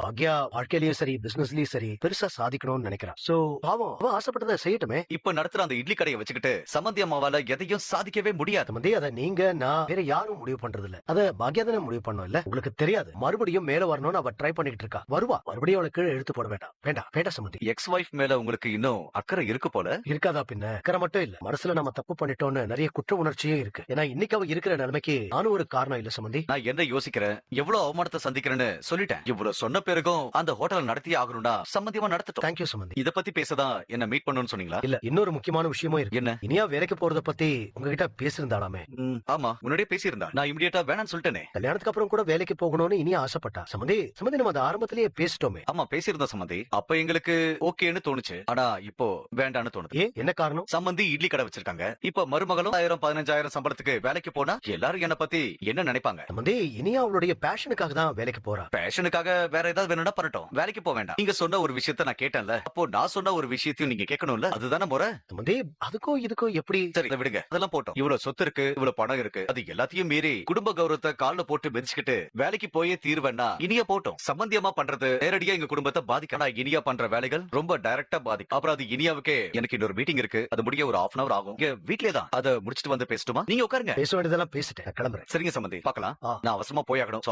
பாக்யா வாழ்க்கையிலயும் சரி பிசினஸ்லயும் சரி பெருசா சாதிக்கணும்னு நினைக்கிறான். சோ பாவம் அவ ஆசைப்பட்டதை செய்யட்டுமே. இப்ப நடத்துற அந்த இட்லி கடையை வச்சுக்கிட்டு சம்மந்தி அம்மாவால எதையும் சாதிக்கவே முடியாது. சம்பந்தி அத நீங்க நான் வேற யாரும் முடிவு பண்றது இல்ல. அத பாக்யா தானே முடிவு பண்ணும் இல்ல. உங்களுக்கு தெரியாது மறுபடியும் மேல வரணும்னு அவ ட்ரை பண்ணிட்டு இருக்கா. வருவா, மறுபடியும் அவளுக்கு கீழே இழுத்து போட வேண்டாம். வேண்டாம் வேண்டாம் சம்பந்தி. எக்ஸ் வைஃப் மேல உங்களுக்கு இன்னும் அக்கறை இருக்கு போல. இருக்காதா பின்ன. அக்கறை மட்டும் இல்ல, மனசுல நம்ம தப்பு பண்ணிட்டோம்னு நிறைய குற்ற உணர்ச்சியும் இருக்கு. ஏன்னா இன்னைக்கு அவ இருக்கிற நிலைமைக்கு நானும் ஒரு காரணம் இல்ல சம்பந்தி. நான் என்ன யோசிக்கிறேன், எவ்வளவு அவமானத்தை சந்திக்கிறேன்னு சொல்லிட்டேன். இவ்வளவு சொன்ன பிறகும் அந்த ஹோட்டல் நடத்தியே ஆகணும்னா சம்மந்தியமா நடத்தட்டும். தேங்க்யூ சம்பந்தி. இத பத்தி பேசதான் என்ன மீட் பண்ணணும்னு சொன்னீங்களா? இல்ல, இன்னொரு முக்கியமான விஷயமும் இருக்கு. என்ன? இனியா வேலைக்கு போறத பத்தி உங்ககிட்ட பேசியிருந்தாலாமே. ஆமா, முன்னாடியே பேசியிருந்தா. நான் இமிடியேட்டா வேணாம்னு சொல்லிட்டேனே. கல்யாணத்துக்கு அப்புறம் கூட வேலைக்கு போகணும்னு இனியா ஆசைப்பட்டா. சம்பந்தி சம்பந்தி நம்ம அதை ஆரம்பத்திலேயே பேசிட்டோமே. ஆமா பேசியிருந்தோம் சம்மந்தி. அப்ப எங்களுக்கு ஓகேன்னு தோணுச்சு. ஆனா இப்போ வேண்டான்னு தோணுது. என்ன காரணம்? சம்மந்தி இட்லி கடை வச்சிருக்காங்க. இப்ப மருமகளும் 1000-15,000 சம்பளத்துக்கு வேலைக்கு போனா எல்லாரும் என்ன பத்தி என்ன நினைப்பாங்க? சம்பந்தி இனியா அவளுடைய பேஷனுக்காக தான் வேலைக்கு போறா. பேஷனுக்காக வேற ஏதாவது வேணும்னா பண்ணட்டும், வேலைக்கு போக வேண்டாம். நீங்க சொன்ன ஒரு விஷயத்த நான் கேட்டேன்ல, அப்போ நான் சொன்ன ஒரு விஷயத்தையும் நீங்க கேட்கணும்ல. அதுதானே முறை. சம்பந்தி அதுக்கும் இதுக்கும் எப்படி? சரி இதை விடுங்க, அதெல்லாம் போட்டோம். இவ்வளவு சொத்து இருக்கு, இவ்வளவு பணம் இருக்கு, அது எல்லாத்தையும் மீறி குடும்ப கௌரவத்தை கால்ல போட்டு மிதிச்சுக்கிட்டு வேலைக்கு போயே தீர்வேன்னா இனியா போட்டோம். சம்பந்தியமா பண்றது நேரடியா எங்க குடும்பத்தை பாதிக்க, ஆனா இனியா பண்ற வேலைகள் ரொம்ப டைரக்டா பாதிக்கும். அப்புறம் அது இனியாவுக்கே எனக்கு இன்னொரு மீட்டிங் இருக்கு, அது முடிய ஒரு 1/2 hour ஆகும். இங்க வீட்லயே தான் அதை முடிச்சிட்டு வந்து பேசட்டுமா? நீங்க உட்காருங்க. பேச வேண்டியதெல்லாம் பேசிட்டேன், கிளம்புறேன். சரிங்க சம்பந்தி, பார்க்கலாம். ஆ. நான் அவசரமா போய் ஆகணும்.